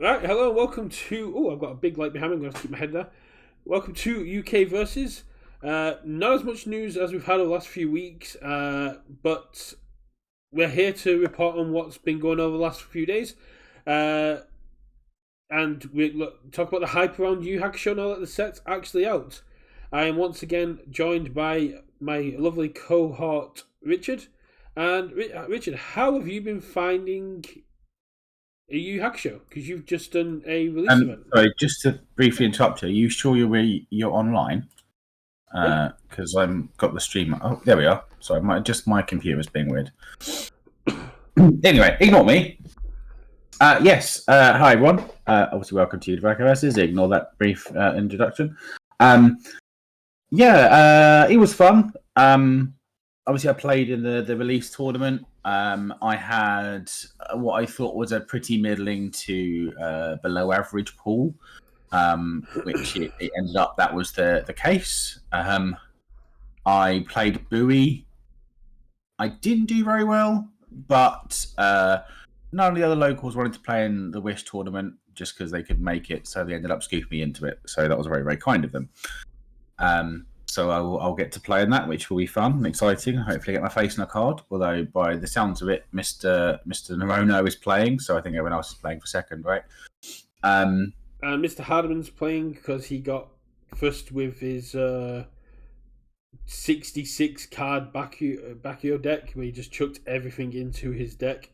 Right, hello, welcome to. Oh, I've got a big light behind me. I'm going to keep my head there. Welcome to UKversus. Not as much news as we've had over the last few weeks, but we're here to report on what's been going on over the last few days. And we talk about the hype around Yu Yu Hakusho now that the set's actually out. I am once again joined by my lovely cohort, Richard. And Richard, how have you been finding Yu Yu Hakusho? Because you've just done a release event. Sorry, just to briefly interrupt you. Are you sure you're online? Yeah. Because I've got the stream. Oh, there we are. Sorry, my computer's being weird. Anyway, ignore me. Yes. Hi everyone. Obviously, welcome to UKversus. Ignore that brief introduction. It was fun. Obviously, I played in the release tournament. I had what I thought was a pretty middling to below average pool, which it ended up that was the case. I played Bowie. I didn't do very well, but none of the other locals wanted to play in the Wish tournament just because they could make it, so they ended up scooping me into it. So that was very, very kind of them. So I'll get to play in that, which will be fun and exciting. Hopefully, get my face in a card. Although, by the sounds of it, Mr. Narono is playing, so I think everyone else is playing for second, right? Mr. Hardiman's playing because he got first with his 66 card Bakio deck, where he just chucked everything into his deck.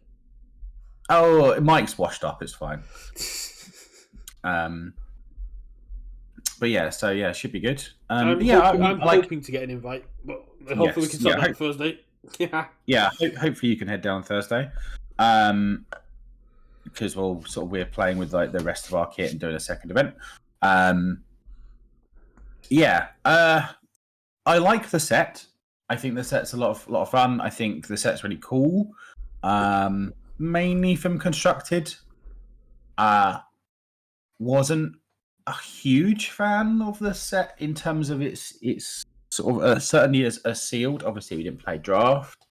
Oh, Mike's washed up. It's fine. But yeah, so yeah, it should be good. I'm hoping to get an invite, but hopefully we can start that Thursday. Yeah, hopefully you can head down Thursday. Because we're playing with like the rest of our kit and doing a second event. I like the set. I think the set's a lot of fun. I think the set's really cool. Mainly from Constructed. Wasn't a huge fan of the set in terms of its sort of certainly as a sealed. Obviously, we didn't play draft.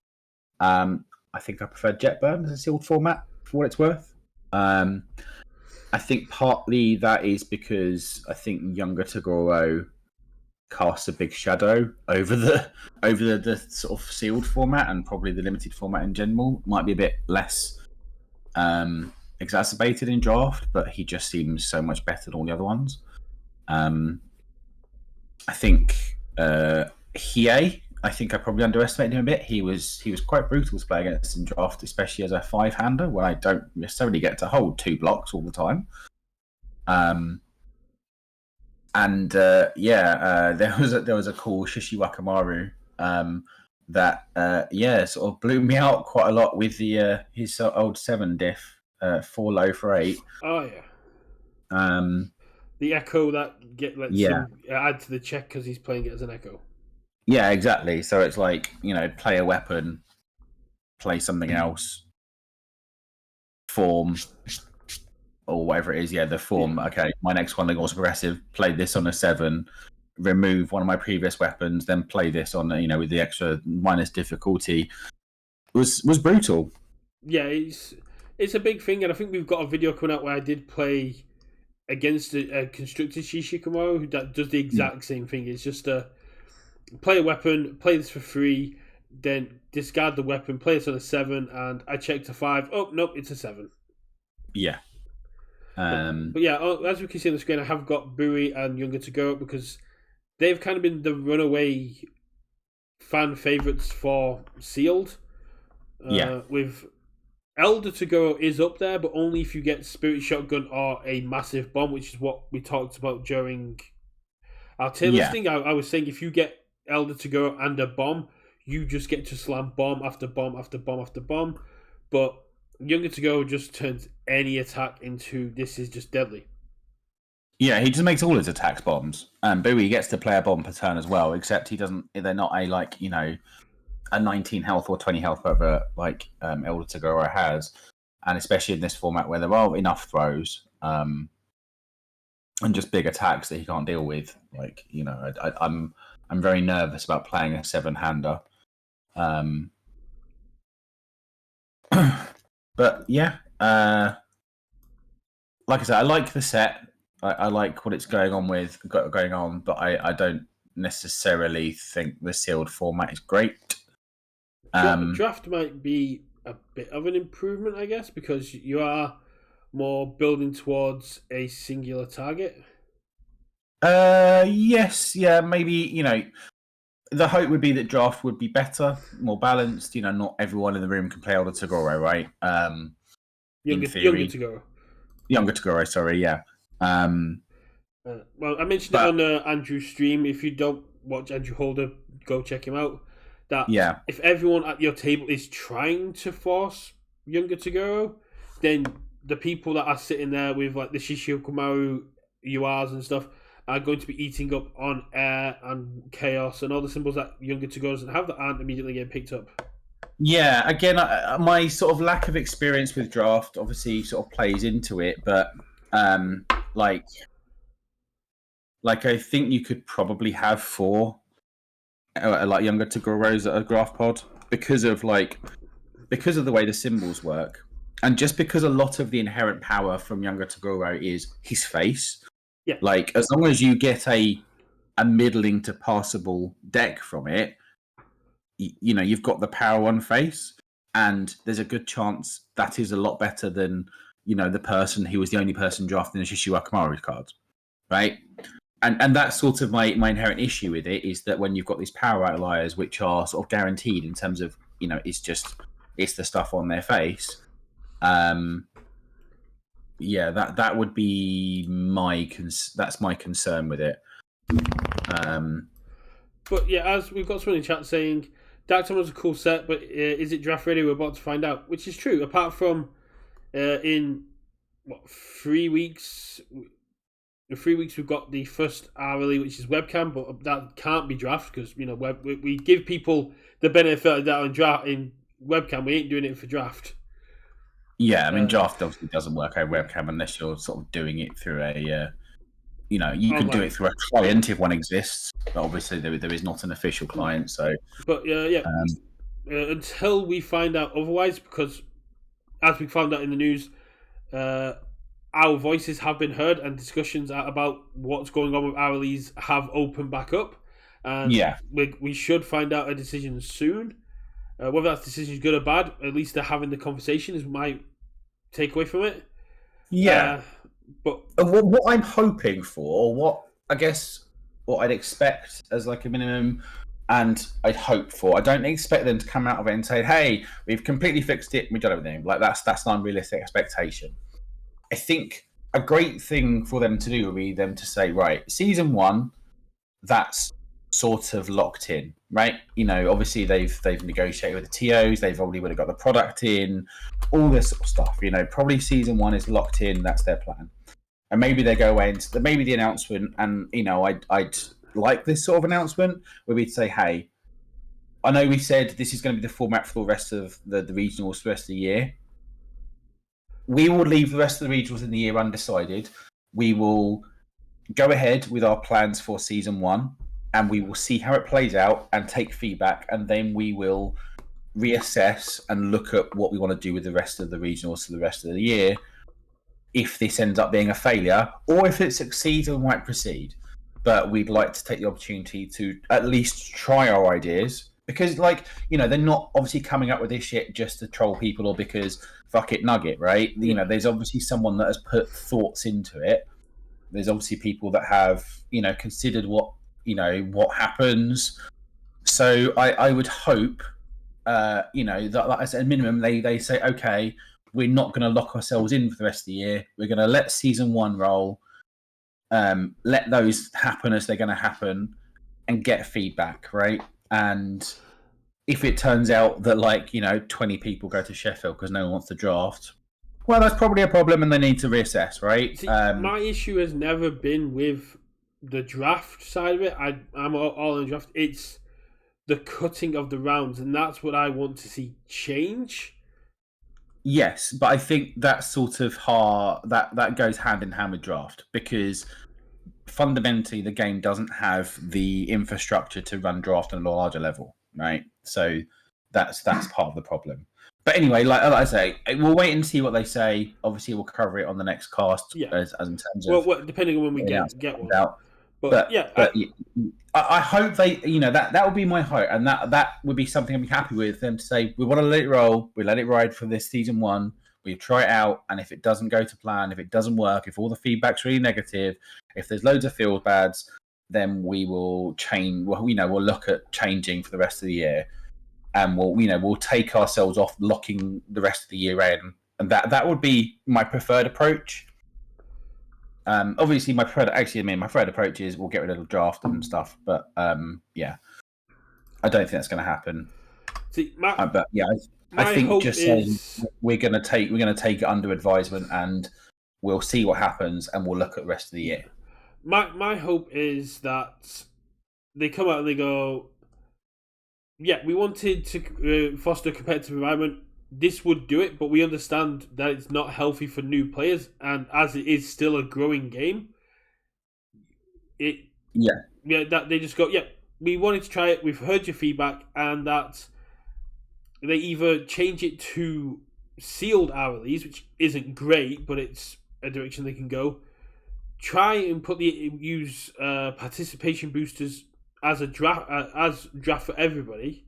I think I prefer Jetburn as a sealed format for what it's worth. I think partly that is because I think Younger Toguro casts a big shadow over the sort of sealed format, and probably the limited format in general might be a bit less exacerbated in draft, but he just seems so much better than all the other ones. I think Hiei, I think I probably underestimated him a bit. He was quite brutal to play against in draft, especially as a 5-hander when I don't necessarily get to hold 2 blocks all the time. There was a cool Shishi Wakamaru that sort of blew me out quite a lot with the his old 7 diff 4 low for 8. Oh yeah. The echo that lets him add to the check because he's playing it as an echo. Yeah, exactly. So it's like, play a weapon, play something else, form, or whatever it is. Yeah, the form. Okay, my next one was progressive. Play this on a 7, remove one of my previous weapons, then play this on with the extra minus difficulty. Was brutal. Yeah, it's a big thing, and I think we've got a video coming out where I did play against a constructed Shishikamaru who does the exact same thing. It's just play a weapon, play this for free, then discard the weapon, play this on a 7, and I checked a 5. Oh, nope, it's a 7. Yeah. But yeah, as we can see on the screen, I have got Bowie and Younger Toguro because they've kind of been the runaway fan favourites for sealed. With Elder Toguro is up there, but only if you get Spirit Shotgun or a massive bomb, which is what we talked about during our tier listing. I was saying if you get Elder Toguro and a bomb, you just get to slam bomb after bomb after bomb after bomb. But Younger Toguro just turns any attack into this is just deadly. Yeah, he just makes all his attacks bombs. Bowie gets to play a bomb per turn as well, except he doesn't. They're not a 19 health or 20 health whatever like Elder Toguro has, and especially in this format where there are enough throws and just big attacks that he can't deal with. I'm very nervous about playing a 7-hander. But yeah, like I said, I like the set. I like what it's going on, but I don't necessarily think the sealed format is great. Draft might be a bit of an improvement, I guess, because you are more building towards a singular target. Yes, yeah, maybe, the hope would be that draft would be better, more balanced. Not everyone in the room can play older Toguro, right? Younger Toguro. Younger Toguro, sorry, yeah. Well, I mentioned it on Andrew's stream. If you don't watch Andrew Holder, go check him out. If everyone at your table is trying to force Younger Toguro, then the people that are sitting there with like the Shishiyokumaru URs and stuff are going to be eating up on air and chaos and all the symbols that Younger Toguro doesn't have that aren't immediately getting picked up. Yeah, again, my sort of lack of experience with draft obviously sort of plays into it, but like I think you could probably have 4 like Younger Toguros at a draft pod because of the way the symbols work, and just because a lot of the inherent power from Younger Toguro is his face. Yeah. Like, as long as you get a middling to passable deck from it, you've got the power on face, and there's a good chance that is a lot better than the person who was the only person drafting the Shishiyokumaru card, right? And that's sort of my inherent issue with it, is that when you've got these power outliers which are sort of guaranteed in terms of it's the stuff on their face. Yeah, that would be that's my concern with it. But yeah, as we've got someone in chat saying Dark Time was a cool set, but is it draft ready? We're about to find out, which is true. Apart from in 3 weeks. In 3 weeks, we've got the first RLE, which is webcam, but that can't be draft because we give people the benefit of that in webcam. We ain't doing it for draft. Yeah, I mean, draft obviously doesn't work over webcam unless you're sort of doing it through a, you can do it through a client if one exists, but obviously there is not an official client. So, but until we find out otherwise, because as we found out in the news, our voices have been heard and discussions about what's going on with RLEs have opened back up. And we should find out a decision soon. Whether that decision is good or bad, at least they're having the conversation is my takeaway from it. Yeah. But what I'm hoping for, what I'd expect as like a minimum, and I'd hope for, I don't expect them to come out of it and say, hey, we've completely fixed it, we've done everything. Like that's an unrealistic expectation. I think a great thing for them to do would be them to say, right, season 1, that's sort of locked in, right? Obviously they've negotiated with the TOs, they've already would have got the product in, all this sort of stuff. Probably season 1 is locked in. That's their plan, and maybe they go away into maybe the announcement. And I'd like this sort of announcement where we'd say, hey, I know we said this is going to be the format for the rest of the regionals for the rest of the year. We will leave the rest of the regionals in the year undecided. We will go ahead with our plans for season 1, and we will see how it plays out and take feedback, and then we will reassess and look at what we want to do with the rest of the regionals for the rest of the year. If this ends up being a failure, or if it succeeds, we might proceed. But we'd like to take the opportunity to at least try our ideas, because, they're not obviously coming up with this shit just to troll people or because fuck it nugget, right? There's obviously someone that has put thoughts into it. There's obviously people that have, considered what happens. So I would hope, that as a minimum, they say, okay, we're not going to lock ourselves in for the rest of the year. We're going to let season 1 roll, let those happen as they're going to happen, and get feedback, right? And if it turns out that 20 people go to Sheffield because no one wants to draft, well, that's probably a problem, and they need to reassess, right? See, my issue has never been with the draft side of it. I'm all in draft. It's the cutting of the rounds, and that's what I want to see change. Yes, but I think that's sort of that goes hand in hand with draft, because fundamentally the game doesn't have the infrastructure to run draft on a larger level, right? So that's part of the problem. But anyway, like I say, we'll wait and see what they say. Obviously, we'll cover it on the next cast, as in terms of depending on when we get one. Out. But I hope they, that would be my hope, and that would be something I'd be happy with them to say. We want to let it roll. We let it ride for this season 1. We try it out, and if it doesn't go to plan, if it doesn't work, if all the feedback's really negative, if there's loads of field bads, then we will change. Well, we'll look at changing for the rest of the year, and we'll take ourselves off locking the rest of the year in, and that would be my preferred approach. Obviously, my preferred approach is we'll get rid of the draft and stuff, but I don't think that's going to happen. See, I think just saying we're going to take it under advisement, and we'll see what happens, and we'll look at the rest of the year. My hope is that they come out and they go, we wanted to foster a competitive environment. This would do it, but we understand that it's not healthy for new players, and as it is still a growing game, that they just go, we wanted to try it. We've heard your feedback, and that they either change it to sealed RLEs, which isn't great, but it's a direction they can go. Try and use participation boosters as a draft for everybody.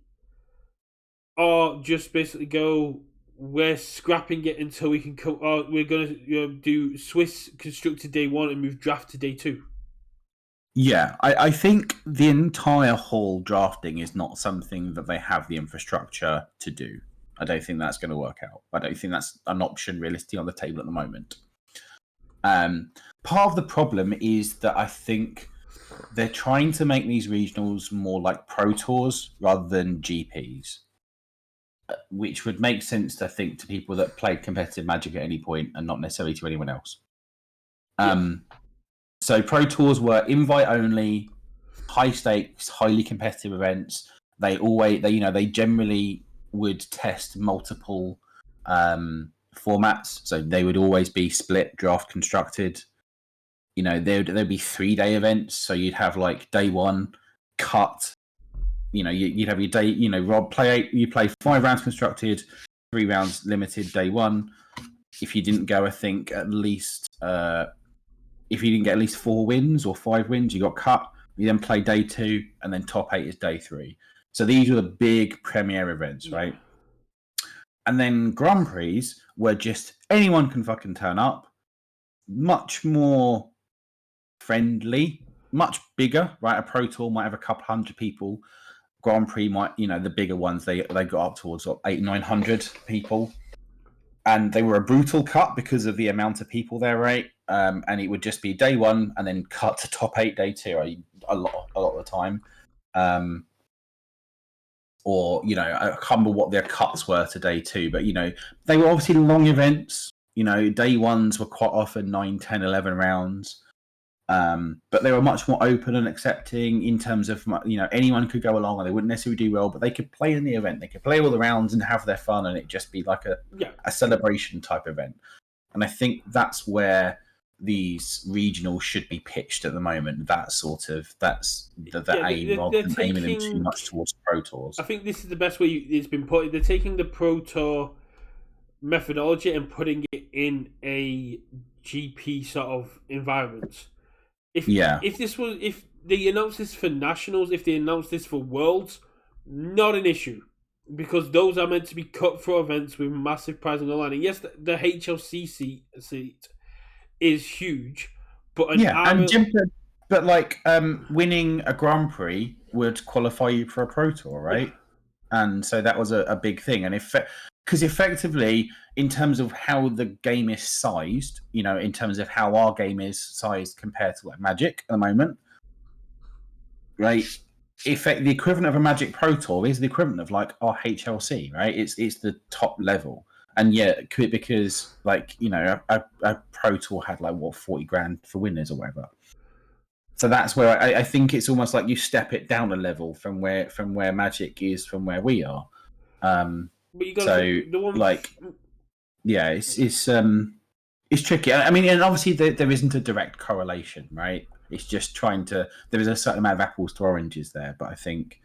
Or just basically go, we're scrapping it until we can come. Or we're going to do Swiss constructed day 1 and move draft to day 2. Yeah, I think the entire whole drafting is not something that they have the infrastructure to do. I don't think that's going to work out. I don't think that's an option realistically on the table at the moment. Part of the problem is that I think they're trying to make these regionals more like Pro Tours rather than GPs, which would make sense, I think, to people that played competitive Magic at any point and not necessarily to anyone else. So Pro Tours were invite only, high stakes, highly competitive events. They generally would test multiple formats. So they would always be split, draft, constructed. There'd be 3-day events. So you'd have like day 1 cut. You'd have your day. Rob you play 5 rounds constructed, 3 rounds limited day 1. If you didn't go, I think at least if you didn't get at least 4 wins or 5 wins, you got cut. You then play day 2, and then top 8 is day 3. So these are the big premier events, right? And then Grand Prix where just anyone can fucking turn up. Much more friendly, much bigger, right? A Pro Tour might have a couple hundred people. Grand Prix might, the bigger ones, they got up towards 800-900 people. And they were a brutal cut because of the amount of people there, right? And it would just be day 1 and then cut to top 8 day 2, right? a lot of the time. Or, I can't remember what their cuts were to day 2, but, they were obviously long events. Day 1s were quite often 9, 10, 11 rounds. But they were much more open and accepting in terms of, anyone could go along and they wouldn't necessarily do well, but they could play in the event. They could play all the rounds and have their fun, and it just be like a celebration type event. And I think that's where these regionals should be pitched at the moment. That's the aim, rather than aiming them too much towards Pro Tours. I think this is the best way it's been put. They're taking the Pro Tour methodology and putting it in a GP sort of environment. If they announced this for nationals, if they announced this for worlds, not an issue, because those are meant to be cutthroat events with massive prizing online. And yes, the HLC seat is huge, but winning a Grand Prix would qualify you for a Pro Tour, right? And so that was a big thing. And because effectively, in terms of how the game is sized, in terms of how our game is sized compared to like Magic at the moment, right? The equivalent of a Magic Pro Tour is the equivalent of like our HLC, right? It's the top level. And because a Pro Tour had like 40 grand for winners or whatever. So that's where I think it's almost like you step it down a level from where Magic is from where we are. But you got it's tricky. I mean, and obviously there isn't a direct correlation, right? It's just there is a certain amount of apples to oranges there, but I think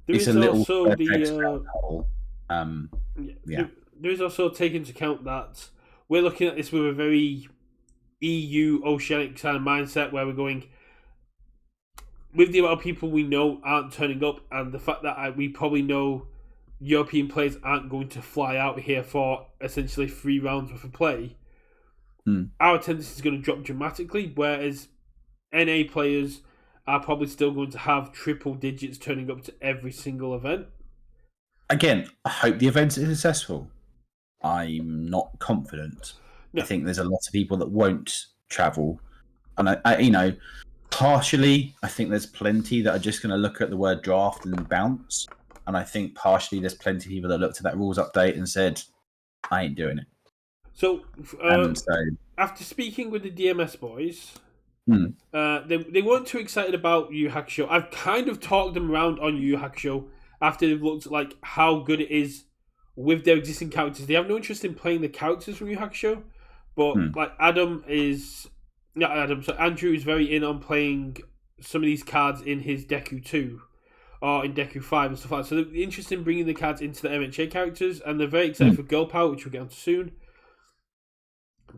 there it's is a little also Yeah. There is also take into account that we're looking at this with a very EU oceanic kind of mindset where we're going with the amount of people we know aren't turning up, and the fact that we probably know European players aren't going to fly out here for essentially 3 rounds worth of play. Our attendance is going to drop dramatically, whereas NA players are probably still going to have triple digits turning up to every single event. Again, I hope the event is successful. I'm not confident. No. I think there's a lot of people that won't travel, and I partially, I think there's plenty that are just going to look at the word draft and bounce, and I think partially there's plenty of people that looked at that rules update and said, "I ain't doing it." So, after speaking with the DMS boys, they weren't too excited about Yu Yu Hakusho. I've kind of talked them around on Yu Yu Hakusho after they've looked at like how good it is with their existing characters. They have no interest in playing the characters from Yu Yu Hakusho, but like Andrew is very in on playing some of these cards in his Deku 2 or in Deku 5 and stuff like that. So they're interested in bringing the cards into the MHA characters, and they're very excited for Girl Power, which we'll get on to soon.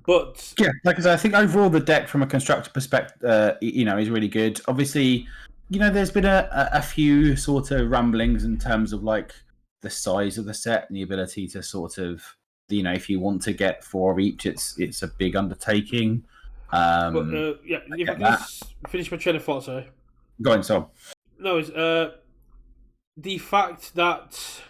But yeah, like I said, I think overall the deck from a constructor perspective, is really good. Obviously, there's been a few sort of rumblings in terms of like the size of the set and the ability to sort of, if you want to get 4 of each, it's a big undertaking. If I can just finish my train of thought, sorry. Go on, so. No, it's the fact that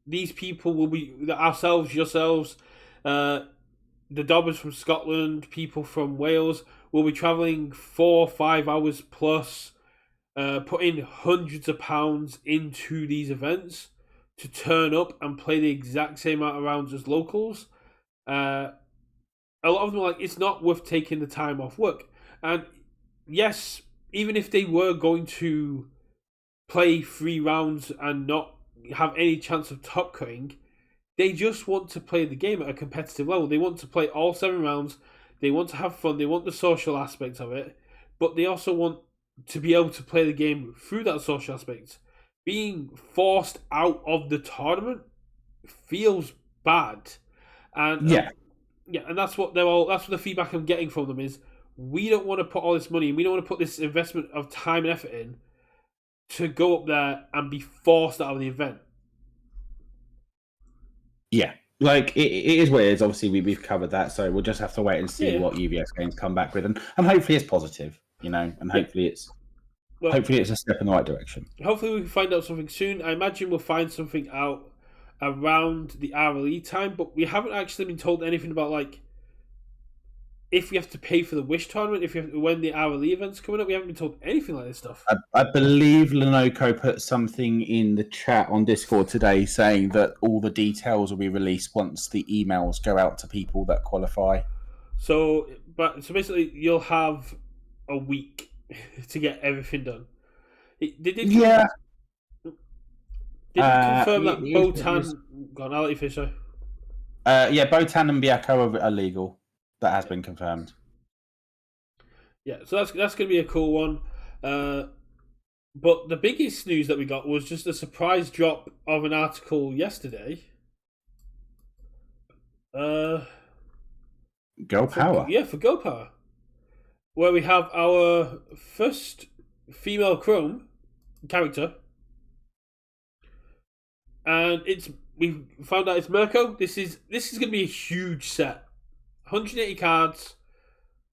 these people will be ourselves, yourselves, the Dobbers from Scotland, people from Wales will be travelling 4 or 5 hours plus, putting hundreds of pounds into these events to turn up and play the exact same amount of rounds as locals. A lot of them are like, it's not worth taking the time off work. And yes, even if they were going to play 3 rounds and not have any chance of top cutting, they just want to play the game at a competitive level. They want to play all 7 rounds. They want to have fun. They want the social aspect of it. But they also want to be able to play the game through that social aspect. Being forced out of the tournament feels bad. And and that's what that's what the feedback I'm getting from them is, we don't want to put all this money and we don't want to put this investment of time and effort in to go up there and be forced out of the event. Yeah, like it is what it is. Obviously, we've covered that, so we'll just have to wait and see what UVS games come back with, and hopefully it's positive, and hopefully it's a step in the right direction. Hopefully we can find out something soon. I imagine we'll find something out around the RLE time, but we haven't actually been told anything about like if we have to pay for the Wish tournament, when the RLE event's coming up. We haven't been told anything like this stuff. I believe Lenoco put something in the chat on Discord today saying that all the details will be released once the emails go out to people that qualify. So basically, you'll have a week to get everything done. Did confirm that Botan... Go on, I'll let you finish, sorry. Botan and Byakko are legal. That has been confirmed. Yeah, so that's going to be a cool one. But the biggest news that we got was just a surprise drop of an article yesterday. Girl Power. For Girl Power. Where we have our first female Chrome character. And we found out it's Mirko. This is going to be a huge set. 180 cards,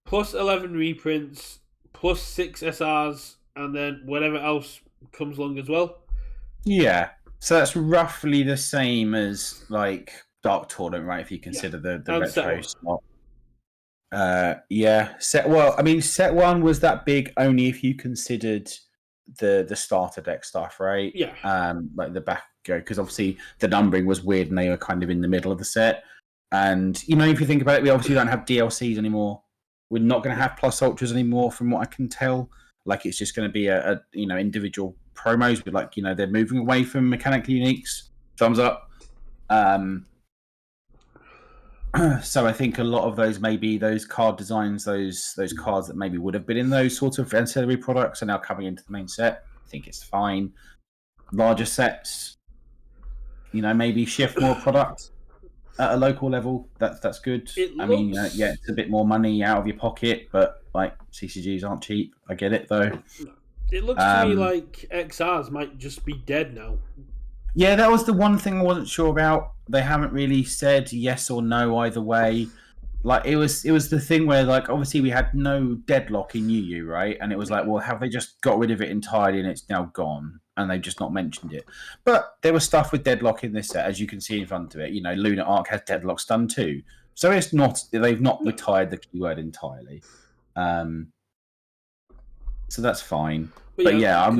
plus 11 reprints, plus 6 SRs, and then whatever else comes along as well. Yeah, so that's roughly the same as like Dark Tournament, right? If you consider the retro slot. Set 1 was that big only if you considered the starter deck stuff, right? Yeah. Like the back go, because obviously the numbering was weird and they were kind of in the middle of the set. And, if you think about it, we obviously don't have DLCs anymore. We're not going to have Plus Ultras anymore, from what I can tell. Like, it's just going to be a individual promos. But, like, they're moving away from mechanically uniques. Thumbs up. So I think a lot of those, maybe those card designs, those cards that maybe would have been in those sort of ancillary products are now coming into the main set. I think it's fine. Larger sets, maybe shift more product at a local level. That's good. I mean, yeah, it's a bit more money out of your pocket, but like CCGs aren't cheap. I get it though. It looks to me like XRs might just be dead now. Yeah, that was the one thing I wasn't sure about. They haven't really said yes or no either way. Like it was the thing where like obviously we had no deadlock in Yu Yu, right? And it was like, well, have they just got rid of it entirely and it's now gone and they've just not mentioned it? But there was stuff with deadlock in this set, as you can see in front of it. Lunar Arc has deadlock stun too, so it's not they've not retired the keyword entirely. So that's fine. But yeah,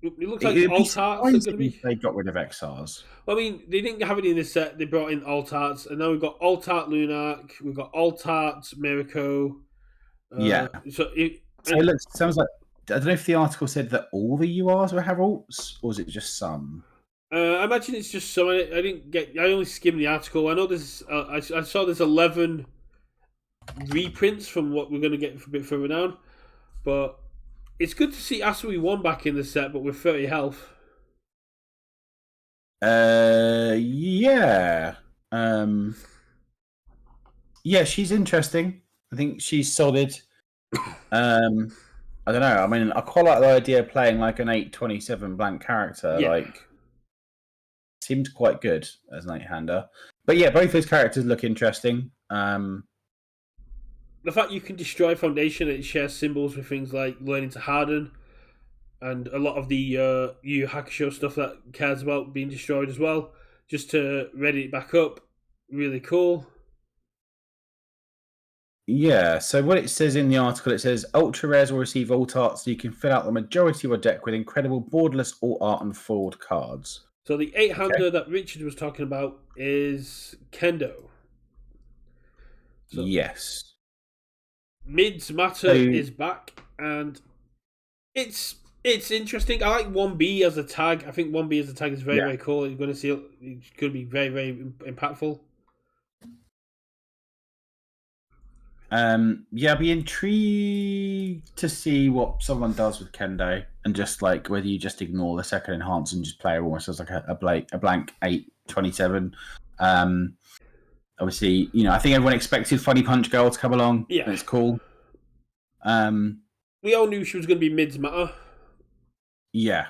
it looks like alt arts are going to be. They got rid of XRs. Well, I mean, they didn't have it in this set. They brought in alt arts, and now we've got alt art Lunark, we've got alt art Mirko. Yeah. So it sounds like, I don't know if the article said that all the URs will have alts, or is it just some? I imagine it's just some. I only skimmed the article. I know there's. I saw there's 11 reprints from what we're going to get a bit further down, but it's good to see Asui 1 back in the set, but with 30 health. Yeah. Yeah, she's interesting. I think she's solid. I don't know. I mean, I quite like the idea of playing like an 8/27 blank character. Yeah. Like, seems quite good as an 8-hander. But yeah, both those characters look interesting. The fact you can destroy Foundation and it shares symbols with things like learning to harden and a lot of the Yu Yu Hakusho stuff that cares about being destroyed as well, just to ready it back up. Really cool. Yeah, so what it says in the article, it says ultra rares will receive alt art, so you can fill out the majority of your deck with incredible borderless alt art and forward cards. So the 8-hander that Richard was talking about is Kendo. So yes. Mids Matter is back, and it's interesting. I like 1B as a tag. I think 1B as a tag is very, very cool. You're going to see it's going to be very, very impactful. Yeah, I'd be intrigued to see what someone does with Kendo, and just like whether you just ignore the second enhance and just play it almost as like a blank 8/27. Obviously, I think everyone expected Funny Punch Girl to come along. Yeah, and it's cool. We all knew she was going to be Mids Matter. Yeah.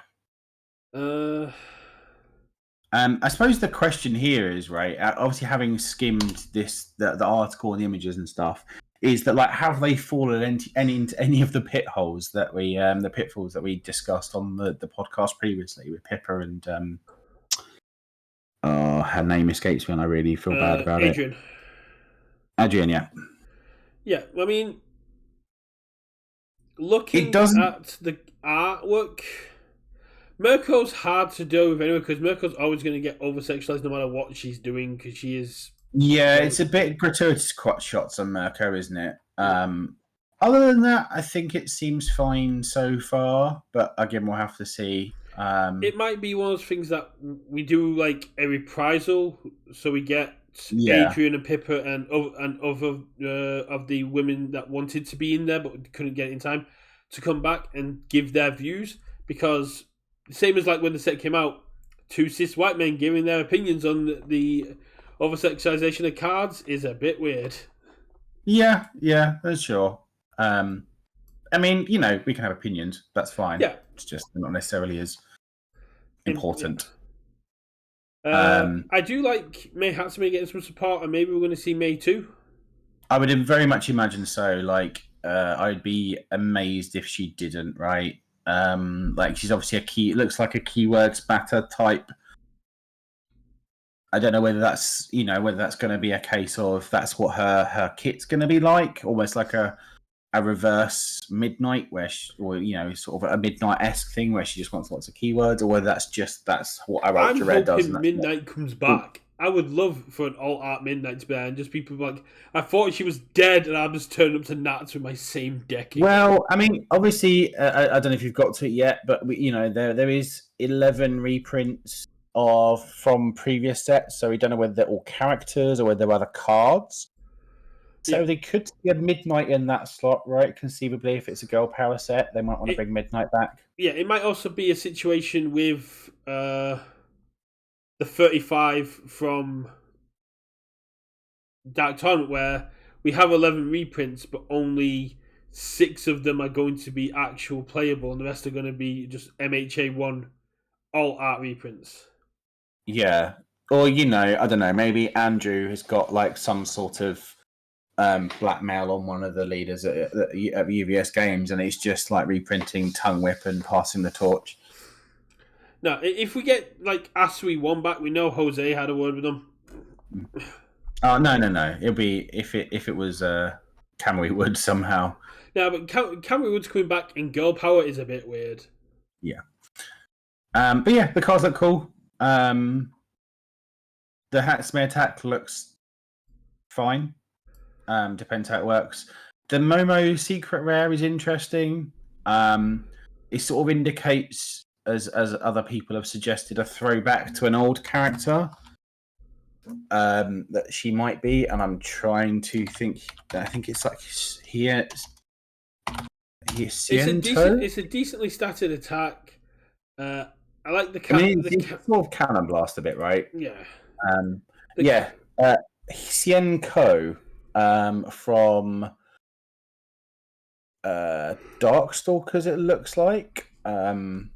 I suppose the question here is, right, obviously having skimmed the article and the images and stuff, is that like have they fallen into any of the pitfalls that we discussed on the podcast previously with Pippa and her name escapes me and I really feel bad about Adrian. it. Adrian, yeah. Yeah, I mean, looking at the artwork, Mirko's hard to do with anyway because Mirko's always going to get over-sexualized no matter what she's doing because she is... Yeah, it's a bit gratuitous crotch shots on Mirko, isn't it? Other than that, I think it seems fine so far, but again, we'll have to see. It might be one of those things that we do like a reprisal, so we get Adrian and Pippa and other of the women that wanted to be in there but couldn't get it in time to come back and give their views, because same as like when the set came out, 2 cis white men giving their opinions on the over-sexualization of cards is a bit weird. Yeah, that's sure. I mean, we can have opinions. That's fine. Yeah. It's just not necessarily as important. I do like Mei Hatsume getting some support, and maybe we're going to see Mei too. I would very much imagine so. Like, I'd be amazed if she didn't, right? Like, she's obviously looks like a keywords batter type. I don't know whether that's going to be a case of that's what her kit's going to be like, almost like a reverse Midnight, sort of a Midnight-esque thing where she just wants lots of keywords, or whether that's what our Ultra Rare does. I'm hoping Midnight comes back. I would love for an alt-art Midnight to be there, and just people like, I thought she was dead, and I'll just turn up to Nats with my same deck again. Well, I mean, obviously, I don't know if you've got to it yet, but there is 11 reprints from previous sets, so we don't know whether they're all characters or whether they're other cards. So they could see a Midnight in that slot, right? Conceivably, if it's a girl power set, they might want to bring Midnight back. Yeah, it might also be a situation with the 35 from Dark Tournament, where we have 11 reprints, but only 6 of them are going to be actual playable, and the rest are going to be just MHA1 all art reprints. Yeah. Or, you know, I don't know, maybe Andrew has got like some sort of blackmail on one of the leaders at UVS Games, and it's just like reprinting Tongue Whip and passing the torch. No, if we get like Asui 1 back, we know Jose had a word with them. Oh, no. It'll be if it was Kamui Wood somehow. No, but Kamui Wood's coming back in Girl Power is a bit weird. Yeah. But yeah, the cards look cool. The Hatsme attack looks fine. Depends how it works. The Momo secret rare is interesting. It sort of indicates, as other people have suggested, a throwback to an old character that she might be, and I'm trying to think. I think it's like here. It's a decently statted attack. I like the sort of cannon blast a bit, right? Yeah. Xienko from Darkstalkers, it looks like. Or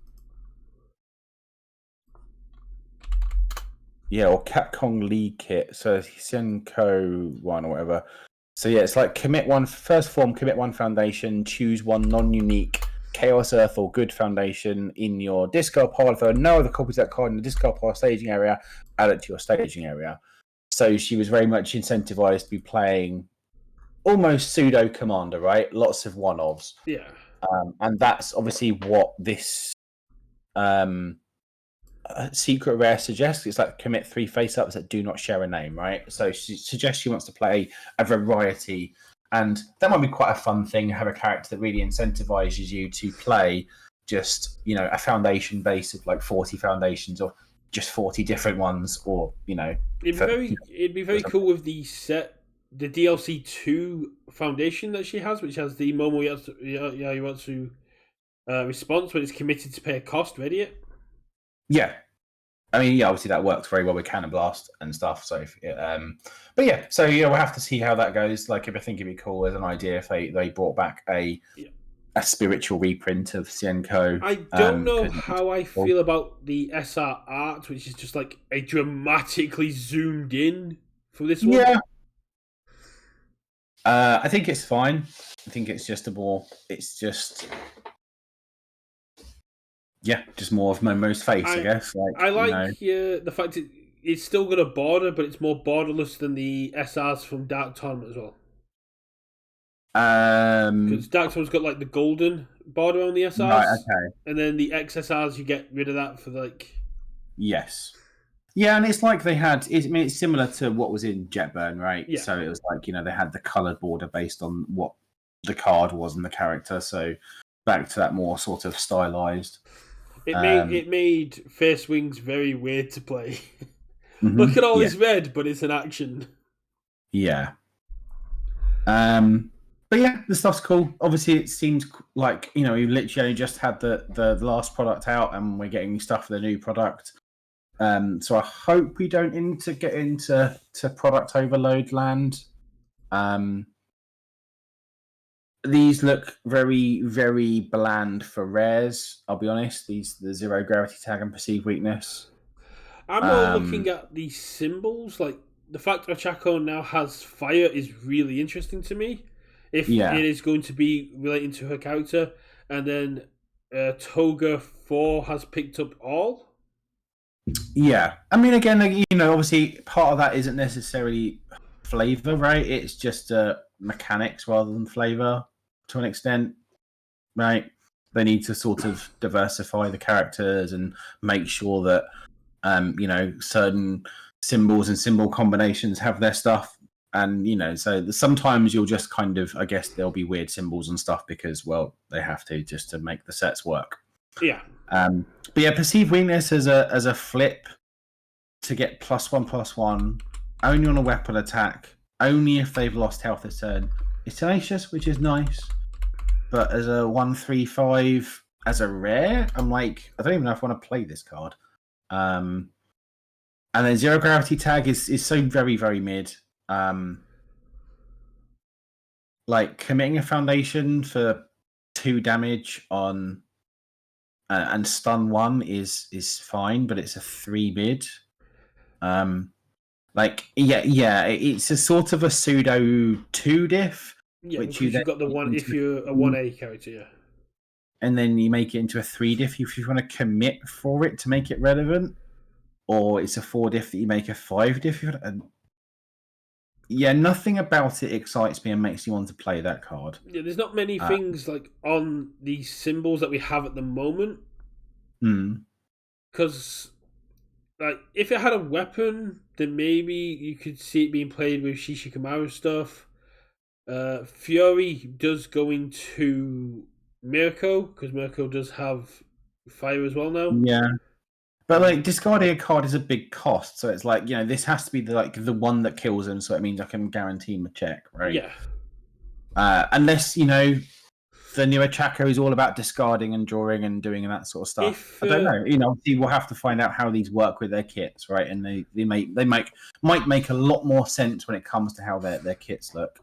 Capcom League kit. So Xienko 1 or whatever. So yeah, it's like commit one first form, commit one foundation, choose one non-unique Chaos Earth or Good Foundation in your discard pile. If there are no other copies of that card in the discard pile staging area, add it to your staging area. So she was very much incentivized to be playing almost pseudo commander, right? Lots of one-offs. Yeah. And that's obviously what this secret rare suggests. It's like commit 3 face-ups that do not share a name, right? So she suggests she wants to play a variety, and that might be quite a fun thing, have a character that really incentivizes you to play just, you know, a foundation base of like 40 foundations or just 40 different ones, or, you know... It'd be very cool with the DLC 2 foundation that she has, which has the Momo Yatsu response when it's committed to pay a cost. Ready it? Yeah, I mean, yeah, obviously that works very well with Cannon Blast and stuff. So, but yeah, so yeah, we'll have to see how that goes. Like, I think it'd be cool as an idea if they brought back a spiritual reprint of Xienko. I don't know how I feel about the SR art, which is just like a dramatically zoomed in for this one. Yeah, I think it's fine. I think it's just just more of Momo's face, I guess. I like the fact it's still got a border, but it's more borderless than the SRs from Dark Tournament as well. Because Dark Tournament's got like the golden border on the SRs, right, okay. And then the XSRs, you get rid of that for like. Yes. Yeah, and it's like they had. It's similar to what was in Jetburn, right? Yeah. So it was like, you know, they had the coloured border based on what the card was and the character. So back to that more sort of stylized. It made Face Wings very weird to play. Look at all this red, but it's an action. Yeah. But yeah, the stuff's cool. Obviously, it seems like, you know, we literally just had the last product out, and we're getting stuff for the new product. So I hope we don't get into product overload land. These look very, very bland for rares, I'll be honest. The zero gravity tag and perceived weakness. I'm more looking at the symbols. Like, the fact that Ochako now has fire is really interesting to me. If it is going to be relating to her character. And then Toga 4 has picked up all. Yeah. I mean, again, you know, obviously part of that isn't necessarily flavor, right? It's just mechanics rather than flavor to an extent, right? They need to sort of diversify the characters and make sure that, you know, certain symbols and symbol combinations have their stuff. And, you know, so sometimes you'll just kind of, I guess there'll be weird symbols and stuff because, well, they have to just to make the sets work. Yeah. But yeah, perceived weakness as a flip to get +1/+1, only on a weapon attack, only if they've lost health this turn. It's tenacious, which is nice. But as a 1/3/5, as a rare, I'm like, I don't even know if I want to play this card. And then Zero Gravity Tag is so very, very mid. Like committing a foundation for 2 damage on and stun 1 is fine, but it's a 3 mid. It's a sort of a pseudo 2 diff. Yeah, which because you've got the one if you're a 1A character, yeah. And then you make it into a 3 diff if you want to commit for it to make it relevant. Or it's a 4 diff that you make a 5 diff. Yeah, nothing about it excites me and makes me want to play that card. Yeah, there's not many things like on these symbols that we have at the moment. Because, like, if it had a weapon, then maybe you could see it being played with Shishikamaru stuff. Fury does go into Mirko, because Mirko does have fire as well now. Yeah. But like discarding a card is a big cost, so it's like, this has to be the one that kills him, so it means I can guarantee him a check, right? Yeah. Unless the newer Chaco is all about discarding and drawing and doing that sort of stuff. I don't know. Obviously we'll have to find out how these work with their kits, right? And they might make a lot more sense when it comes to how their kits look.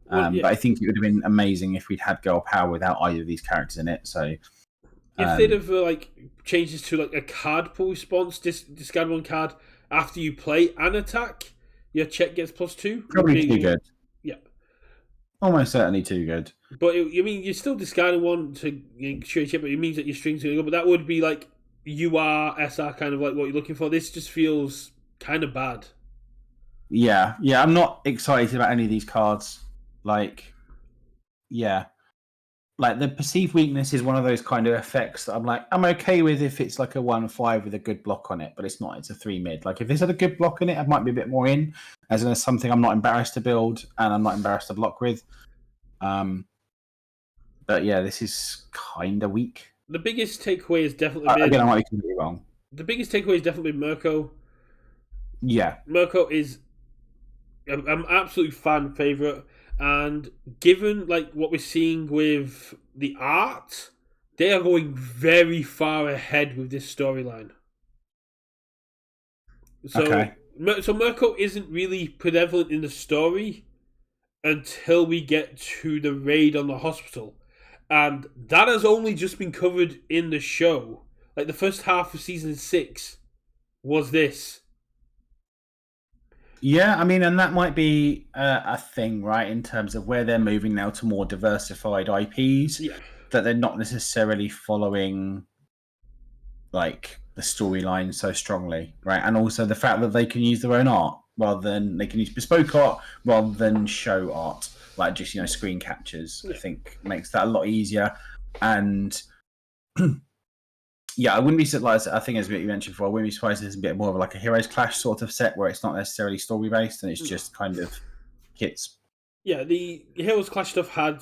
But I think it would have been amazing if we'd had Girl Power without either of these characters in it. So if they'd have changed this to like a card pull response, discard 1 card after you play an attack, your check gets +2. Probably too good. Yeah, almost certainly too good. But you're still discarding 1 to show your check, but it means that your string's going to go. But that would be like SR kind of like what you're looking for. This just feels kind of bad. Yeah, I'm not excited about any of these cards. Like the perceived weakness is one of those kind of effects that I'm okay with if it's like a 1/5 with a good block on it, but it's not. It's a 3 mid. Like if this had a good block in it, I might be a bit more in, as in something I'm not embarrassed to build and I'm not embarrassed to block with. But yeah, this is kind of weak. The biggest takeaway is definitely again, I might be completely wrong. The biggest takeaway is definitely Mirko. Yeah, Mirko is an absolute fan favorite. And given like what we're seeing with the art, they are going very far ahead with this storyline. So, okay. So Mirko isn't really prevalent in the story until we get to the raid on the hospital, and that has only just been covered in the show. Like the first half of season 6 was this. Yeah, I mean, and that might be a thing, right, in terms of where they're moving now to more diversified IPs, that they're not necessarily following, like, the storyline so strongly, right? And also the fact that they can use their own art, rather than, they can use bespoke art, rather than show art, like just, screen captures, I think makes that a lot easier. And... yeah, I wouldn't be surprised. I think, as you mentioned before, I wouldn't be surprised if it's a bit more of like a Heroes Clash sort of set where it's not necessarily story based and it's just kind of kits. Yeah, the Heroes Clash stuff had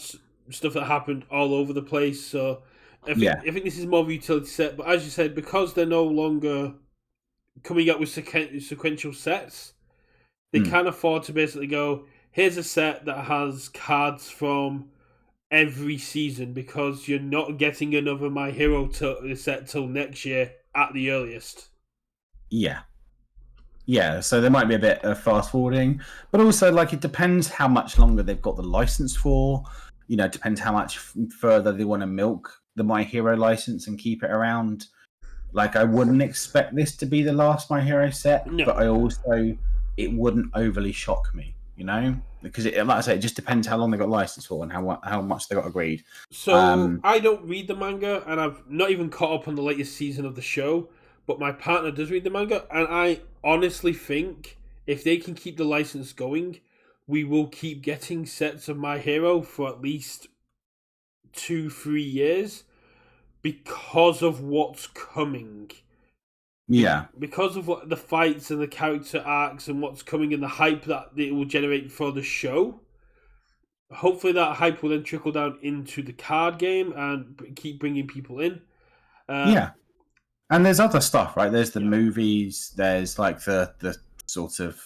stuff that happened all over the place. So I think this is more of a utility set. But as you said, because they're no longer coming up with sequential sets, they can afford to basically go, here's a set that has cards from every season, because you're not getting another My Hero set till next year at the earliest. Yeah, so there might be a bit of fast forwarding, but also like it depends how much longer they've got the license for. It depends how much further they want to milk the My Hero license and keep it around. Like I wouldn't expect this to be the last My Hero set, but it wouldn't overly shock me. Because like I say, it just depends how long they got license for and how much they got agreed. So I don't read the manga, and I've not even caught up on the latest season of the show. But my partner does read the manga, and I honestly think if they can keep the license going, we will keep getting sets of My Hero for at least 2-3 years because of what's coming. Yeah. Because of what the fights and the character arcs and what's coming and the hype that it will generate for the show. Hopefully that hype will then trickle down into the card game and keep bringing people in. Yeah. And there's other stuff, right? There's the movies. There's like the sort of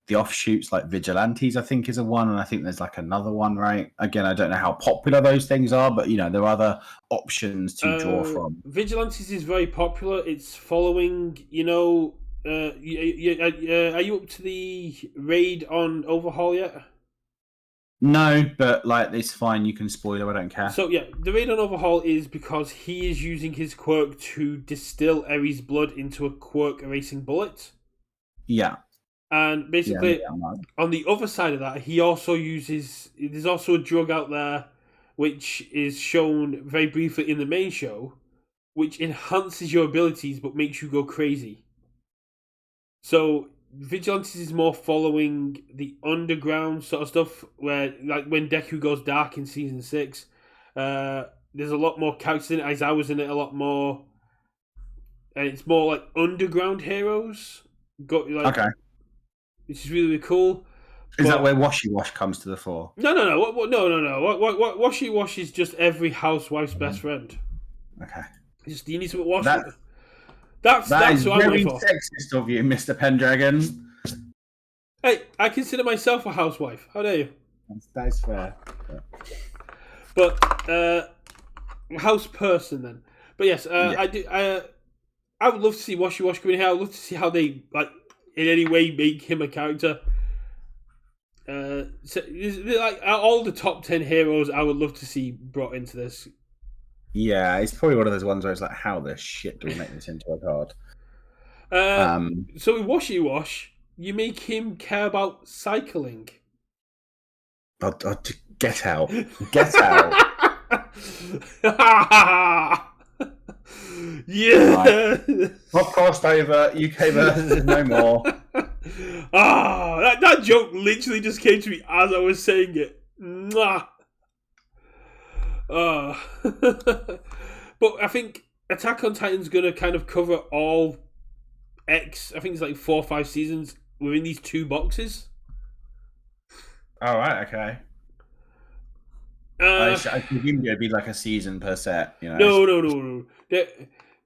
the offshoots, like Vigilantes, I think is a one. And I think there's like another one, right? Again, I don't know how popular those things are, but there are other options to draw from. Vigilantes is very popular. It's following, are you up to the raid on Overhaul yet? No, but like it's fine. You can spoil. I don't care. So yeah, the raid on Overhaul is because he is using his quirk to distill Eri's blood into a quirk erasing bullet. Yeah. And basically, on the other side of that, he also uses. There's also a drug out there, which is shown very briefly in the main show, which enhances your abilities but makes you go crazy. So Vigilantes is more following the underground sort of stuff, where like when Deku goes dark in season 6, there's a lot more characters in it. Aizawa's in it a lot more, and it's more like underground heroes. Okay, which is really, really cool. Is that where Washy Wash comes to the fore? No. What Washy Wash is just every housewife's best friend. Okay. Just you need some wash. That's what very I'm for. sexist of you, Mr. Pendragon. Hey, I consider myself a housewife. How dare you? That is fair. But house person then. But yes, I do. I would love to see Washy Wash come in here. I would love to see how they like in any way make him a character. So, like all the top 10 heroes, I would love to see brought into this. Yeah, it's probably one of those ones where it's like, how the shit do we make this into a card? So with Washy Wash, you make him care about cycling. Get out. Get out. Yeah. Right. Podcast over. UKversus is no more. That joke literally just came to me as I was saying it. Mwah. But I think Attack on Titan's gonna kind of cover all X. I think it's like 4 or 5 seasons within these 2 boxes. All right. Okay. I presume it'd be like a season per set. You know? No.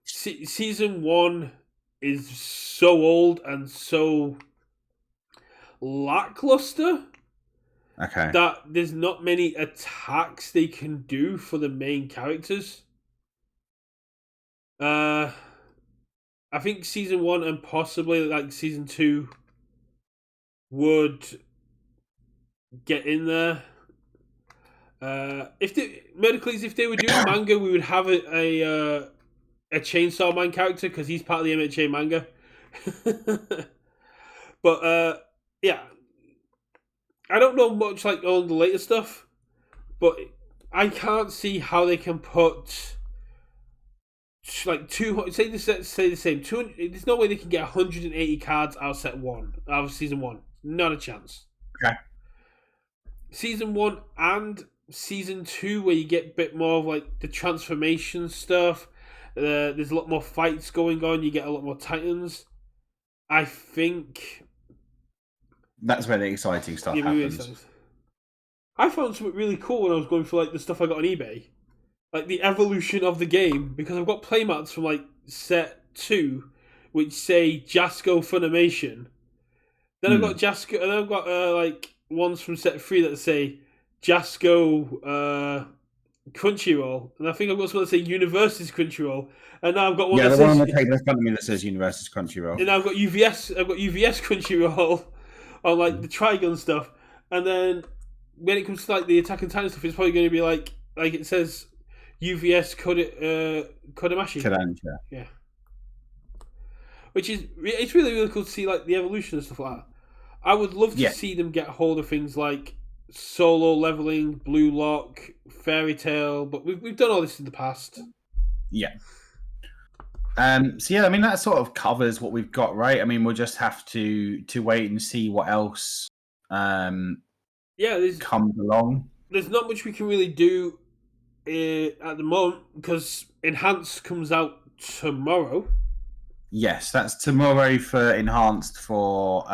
Season 1 is so old and so lackluster. Okay. That there's not many attacks they can do for the main characters. I think season 1 and possibly like season 2 would get in there. If they were doing manga, we would have a Chainsaw Man character because he's part of the MHA manga. But yeah. I don't know much like all the later stuff, but I can't see how they can put like 200. Say the same. 200. There's no way they can get 180 cards out of season 1. Not a chance. Okay. Season 1 and season 2, where you get a bit more of like the transformation stuff. There's a lot more fights going on. You get a lot more Titans. I think. That's where the exciting stuff happens. I found something really cool when I was going for like the stuff I got on eBay, like the evolution of the game, because I've got playmats from like set 2, which say Jasco Funimation. Then I've got Jasco, and then I've got like ones from set 3 that say Jasco Crunchyroll, and I think I've got some that say UKversus Crunchyroll, and now I've got one. Yeah, the one on the table in front of me that says UKversus Crunchyroll. And now I've got UVS. I've got UVS Crunchyroll. On like the Trigun stuff, and then when it comes to like the Attack on Titan stuff, it's probably going to be like it says UVS Kodamashi. Yeah. Which is it's really, really cool to see like the evolution and stuff like that. I would love to see them get hold of things like solo leveling, Blue Lock, Fairy Tail, but we've done all this in the past. Yeah. So yeah, I mean that sort of covers what we've got, right? I mean we'll just have to wait and see what else comes along. There's not much we can really do at the moment because Enhanced comes out tomorrow. Yes, that's tomorrow for Enhanced for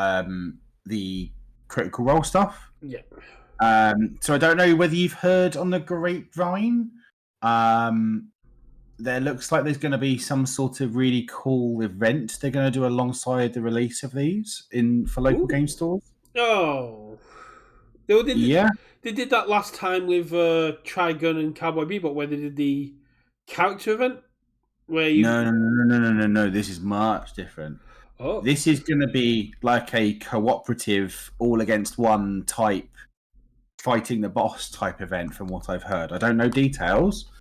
the Critical Role stuff. Yeah. So I don't know whether you've heard on the grapevine. There looks like there's going to be some sort of really cool event they're going to do alongside the release of these for local game stores. Oh. They did that last time with Trigun and Cowboy Bebop, where they did the character event. Where you... No. This is much different. Oh. This is going to be like a cooperative, all against one type, fighting the boss type event, from what I've heard. I don't know details,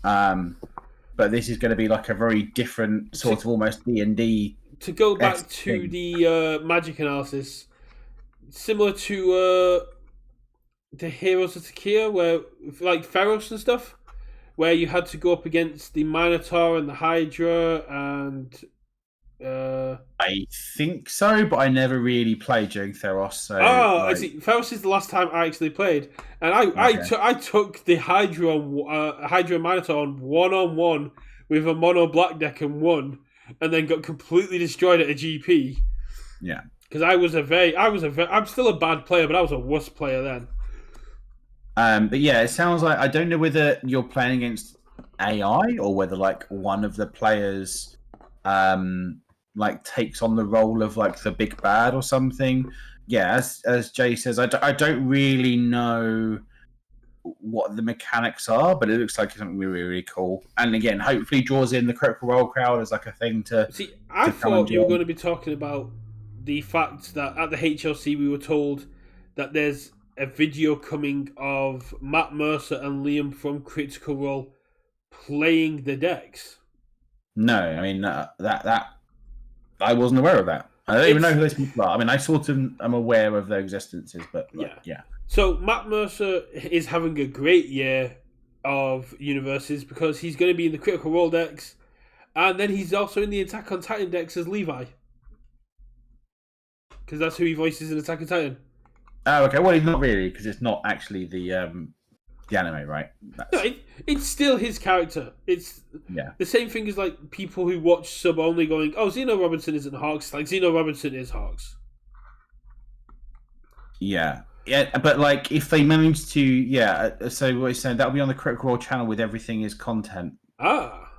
but this is going to be like a very different sort of almost D&D. To go back to thing. the magic analysis, similar to the Heroes of Takia, where like Pharos and stuff, where you had to go up against the Minotaur and the Hydra and. I think so, but I never really played during Theros. So, I see. Pharos is the last time I actually played, and I took the Hydra and Minotaur on one with a mono black deck and won, and then got completely destroyed at a GP. Yeah, because I'm still a bad player, but I was a worse player then. But yeah, it sounds like, I don't know whether you're playing against AI or whether like one of the players like takes on the role of like the big bad or something. Yeah, as Jay says, I don't really know what the mechanics are, but it looks like something really, really cool. And again, hopefully draws in the Critical Role crowd as like a thing to see. I thought you were going to be talking about the fact that at the HLC we were told that there's a video coming of Matt Mercer and Liam from Critical Role playing the decks. No, I mean that I wasn't aware of that. I don't even know who those people are. I mean, I sort of am aware of their existences, but like, yeah. So Matt Mercer is having a great year of universes because he's going to be in the Critical Role decks, and then he's also in the Attack on Titan decks as Levi, because that's who he voices in Attack on Titan. Oh, okay. Well, he's not really, because it's not actually the anime, right? No, it's still his character. It's the same thing as like people who watch sub only going, "Oh, Zeno Robinson isn't Hawks." Like Zeno Robinson is Hawks. Yeah, but like if they manage to, so what you're saying, that'll be on the Critical Role channel with everything is content. Ah,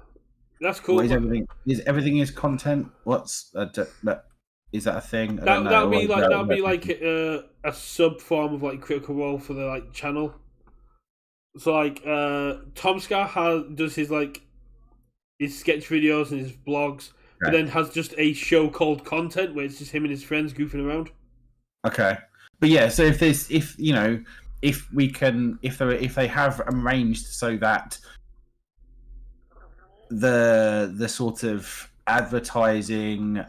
that's cool. What is everything? Is everything is content? What's is that a thing? That'll be like a sub form of like Critical Role for the like channel. So like Tom Scar does his like his sketch videos and his blogs, but then has just a show called Content where it's just him and his friends goofing around. Okay, but yeah, so if they have arranged so that the sort of advertising,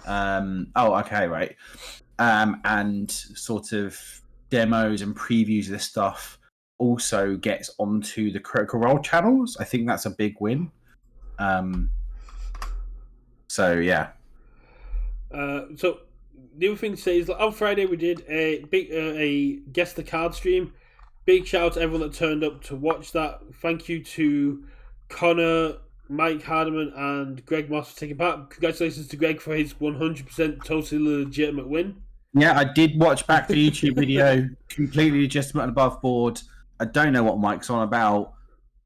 and sort of demos and previews of this stuff also gets onto the Critical Role channels, I think that's a big win. So yeah. So the other thing to say is that on Friday we did a big a guess the card stream. Big shout out to everyone that turned up to watch that. Thank you to Connor, Mike Hardiman, and Greg Moss for taking part. Congratulations to Greg for his 100% totally legitimate win. Yeah, I did watch back the YouTube video. Completely legitimate and above board. I don't know what Mike's on about.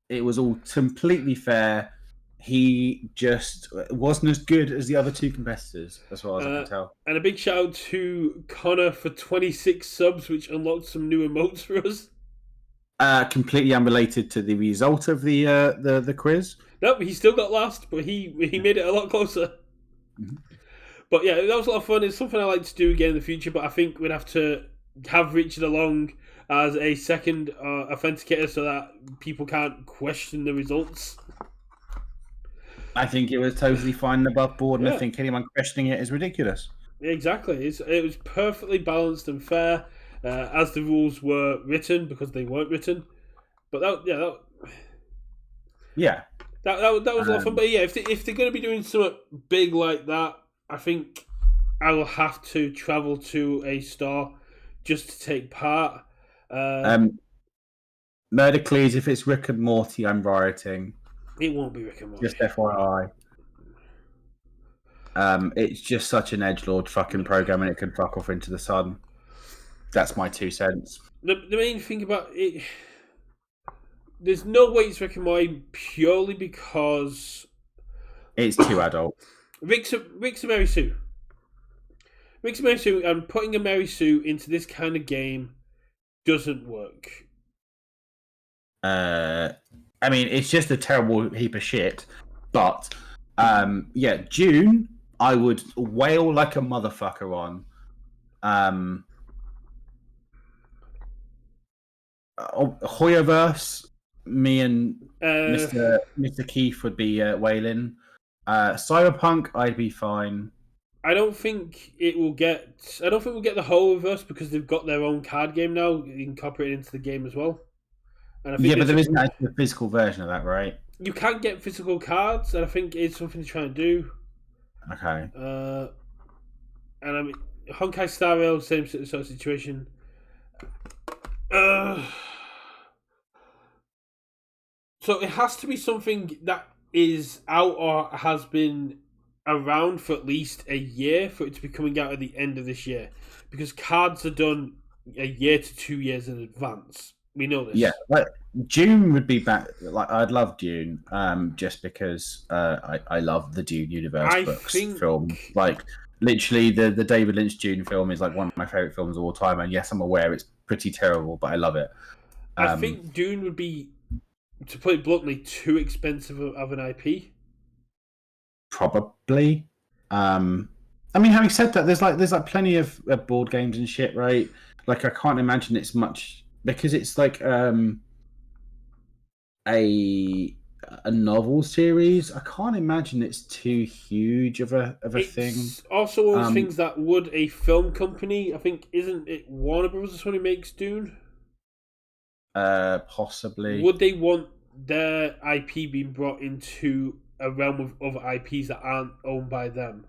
It was all completely fair. He just wasn't as good as the other two competitors, as far as I can tell. And a big shout out to Connor for 26 subs, which unlocked some new emotes for us. Completely unrelated to the result of the quiz. Nope, he still got last, but he made it a lot closer. Mm-hmm. But yeah, that was a lot of fun. It's something I like to do again in the future, but I think we'd have to have Richard along as a second authenticator so that people can't question the results. I think it was totally fine and above board, and I think anyone questioning it is ridiculous. Exactly. It was perfectly balanced and fair, as the rules were written, because they weren't written. But that was a lot of fun. But yeah, if they're going to be doing something big like that, I think I will have to travel to a store just to take part. Murdercleese, if it's Rick and Morty, I'm rioting. It won't be Rick and Morty. Just FYI. It's just such an edgelord fucking program, and it can fuck off into the sun. That's my 2 cents. The main thing about it, there's no way it's Rick and Morty purely because it's too adult. Rick's a Mary Sue. Rick's a Mary Sue, and putting a Mary Sue into this kind of game doesn't work. I mean, it's just a terrible heap of shit. But June, I would wail like a motherfucker on. Hoyoverse, me and Mr. Keith would be wailing. Cyberpunk, I'd be fine. I don't think we'll get the Hoyoverse because they've got their own card game now incorporated into the game as well. And I think but there isn't actually a physical version of that, right? You can get physical cards, and I think it's something to try and do. Okay. And I mean, Honkai Star Rail, same sort of situation. So it has to be something that is out or has been around for at least a year for it to be coming out at the end of this year, because cards are done a year to 2 years in advance. We know this. Yeah, like Dune would be back. Like I'd love Dune, just because I love the Dune universe film. Like literally, the David Lynch Dune film is like one of my favorite films of all time. And yes, I'm aware it's pretty terrible, but I love it. I think Dune would be, to put it bluntly, too expensive of an IP. Probably. I mean, having said that, there's like plenty of board games and shit, right? Like I can't imagine it's much. Because it's like a novel series, I can't imagine it's too huge of a thing. It's also one of those things that would a film company, I think, isn't it Warner Bros. That's when it makes Dune? Possibly. Would they want their IP being brought into a realm of other IPs that aren't owned by them?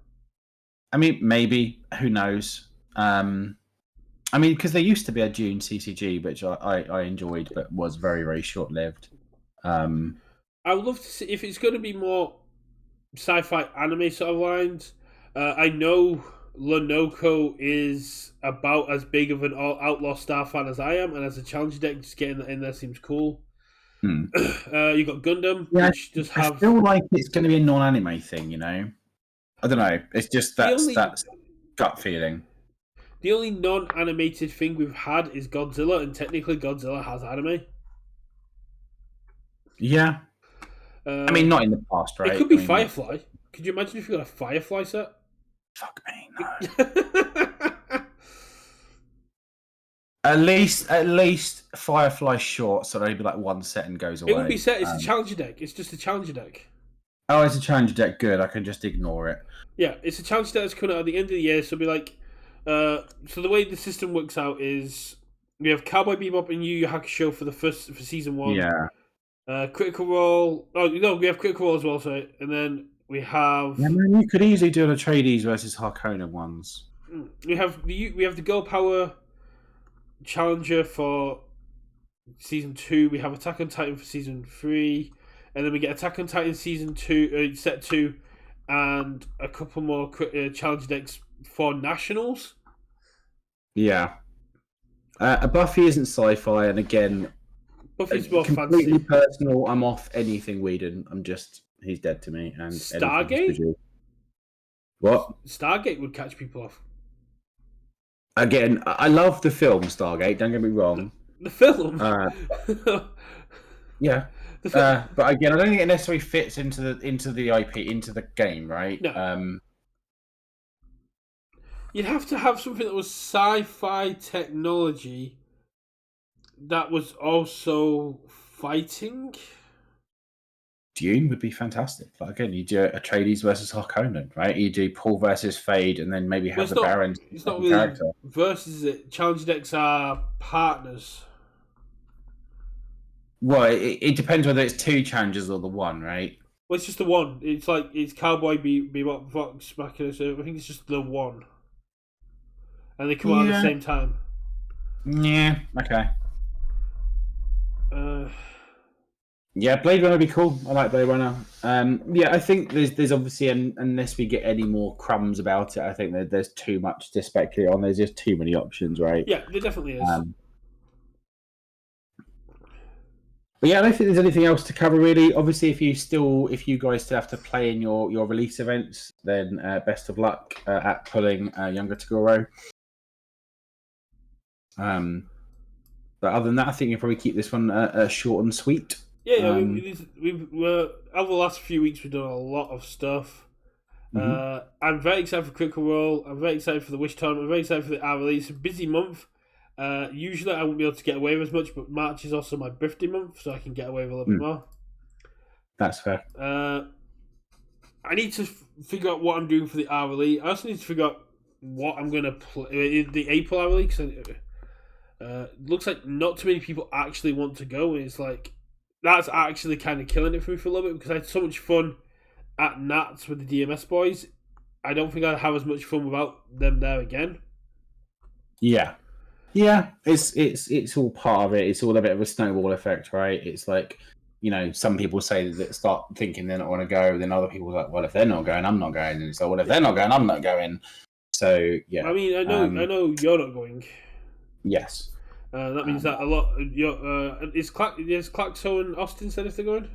I mean, maybe. Who knows? I mean, because there used to be a Dune CCG, which I enjoyed, but was very, very short-lived. I would love to see if it's going to be more sci-fi anime sort of lines. I know Lonoko is about as big of an Outlaw Star fan as I am, and as a challenge deck, just getting that in there seems cool. You got Gundam, which just have... I feel like it's going to be a non-anime thing, you know? I don't know. It's just that's gut feeling. The only non-animated thing we've had is Godzilla, and technically Godzilla has anime. Yeah. I mean, not in the past, right? It could be Firefly. Could you imagine if you got a Firefly set? Fuck me, no. At least Firefly short, so they'd be like one set and goes away. It would be set. It's a challenger deck. It's just a challenger deck. Oh, it's a challenger deck. Good. I can just ignore it. Yeah, it's a challenger deck that's coming out at the end of the year, so it'll be like... so the way the system works out is we have Cowboy Bebop and Yu Yu Hakusho for season 1. Yeah. Critical Role. Oh no, we have Critical Role as well. So and then we have. Yeah, man, you could easily do the Atreides versus Harkonnen ones. We have the Girl Power Challenger for season 2. We have Attack on Titan for season 3, and then we get Attack on Titan season 2, set 2, and a couple more challenge decks for nationals. Yeah. Buffy isn't sci-fi, and again, Buffy's more completely fantasy. Personal. I'm off anything Whedon. He's dead to me. And Stargate? What? Stargate would catch people off. Again, I love the film Stargate. Don't get me wrong. The film. Yeah. But again, I don't think it necessarily fits into the IP, into the game, right? No. You'd have to have something that was sci-fi technology that was also fighting. Dune would be fantastic. Like again, you do Atreides versus Harkonnen, right? You do Paul versus Fade, and then maybe have the Baron. It's not really versus it. Challenge decks are partners. Well, it depends whether it's 2 challenges or the one, right? Well, it's just the one. It's like it's Cowboy Bebop, Vox Machina. So I think it's just the one. And they come out at the same time. Yeah, okay. Yeah, Blade Runner would be cool. I like Blade Runner. Yeah, I think there's obviously, unless we get any more crumbs about it, I think that there's too much to speculate on. There's just too many options, right? Yeah, there definitely is. But yeah, I don't think there's anything else to cover really. Obviously, if you guys still have to play in your release events, then best of luck at pulling Younger Toguro. But other than that, I think you'll probably keep this one short and sweet. Yeah, we've over the last few weeks we've done a lot of stuff. I'm very excited for Critical Role. I'm very excited for the Wish Tournament. I'm very excited for the RLES. It's a busy month. Usually I won't be able to get away with as much, but March is also my birthday month, so I can get away with a little bit more. That's fair. I need to figure out what I'm doing for the RLE. I also need to figure out what I'm going to play in the April RLE, because it looks like not too many people actually want to go, and it's like, that's actually kind of killing it for me for a little bit, because I had so much fun at Nats with the DMS boys. I don't think I'd have as much fun without them there again. Yeah, it's all part of it. It's all a bit of a snowball effect, right? It's like, some people say that start thinking they're not going to go, then other people are like, well, if they're not going, I'm not going. And it's like, well, if they're not going, I'm not going. So yeah. I mean, I know you're not going. Yes. That means that a lot. Is Claxo and Austin said if they're going?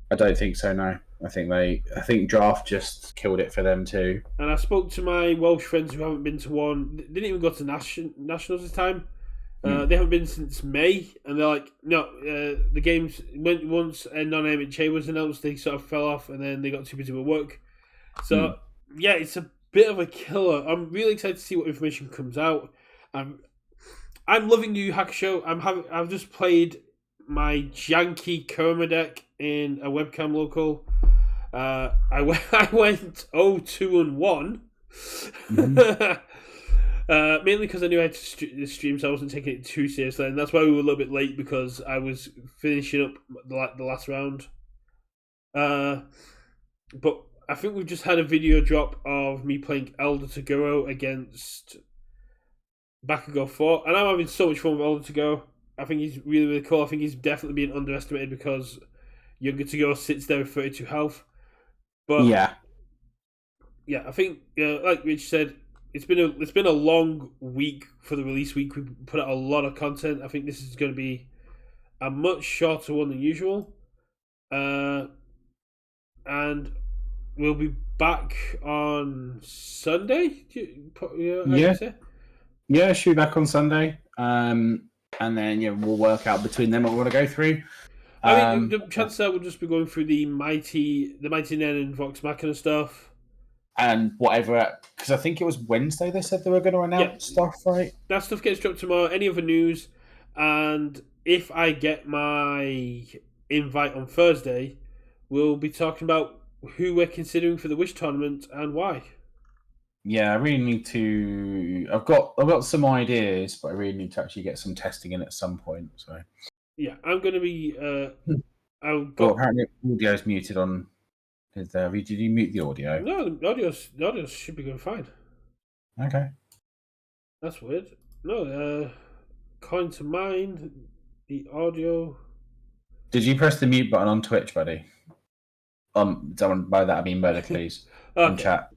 I don't think so. No, I think Draft just killed it for them too. And I spoke to my Welsh friends who haven't been to one. They didn't even go to nationals this time. They haven't been since May, and they're like, no. The games went once, and non-MHA was announced. They sort of fell off, and then they got too busy with work. So yeah, it's a bit of a killer. I'm really excited to see what information comes out. I'm loving Yu Yu Hakusho. I've just played my janky Kurama deck in a webcam local. I went 0-2-1. Mainly because I knew I had to stream, so I wasn't taking it too seriously, and that's why we were a little bit late, because I was finishing up the last round. But I think we've just had a video drop of me playing Elder Toguro against Bakugo 4, and I'm having so much fun with Elder Toguro. I think he's really, really cool. I think he's definitely being underestimated because Younger Toguro sits there with 32 health. But yeah, I think like Rich said, it's been a long week for the release week. We put out a lot of content. I think this is going to be a much shorter one than usual, and we'll be back on Sunday. Yeah, should be back on Sunday. And then we'll work out between them what we want to go through. I mean, the chances are we'll just be going through the Mighty Nen and Vox Machina stuff. And whatever, because I think it was Wednesday they said they were going to announce stuff, right? That stuff gets dropped tomorrow. Any other news? And if I get my invite on Thursday, we'll be talking about who we're considering for the Wish Tournament and why. Yeah, I really need to. I've got some ideas, but I really need to actually get some testing in at some point. So yeah, I'm going to be. Apparently, audio's muted on. Did you mute the audio? No, the audio should be going fine. Okay. That's weird. No, according to mine, the audio. Did you press the mute button on Twitch, buddy? Someone by that I mean murder, please. Okay. In chat.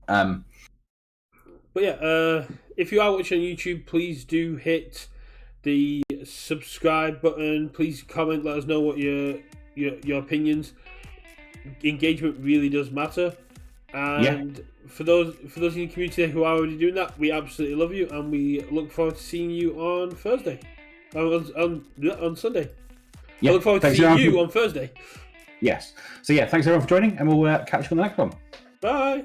But yeah, if you are watching on YouTube, please do hit the subscribe button. Please comment, let us know what your opinions. Engagement really does matter, and for those in the community who are already doing that, we absolutely love you, and we look forward to seeing you on Thursday, on Sunday. I look forward to seeing you on Thursday. Yes. So yeah, thanks everyone for joining, and we'll catch you on the next one. Bye.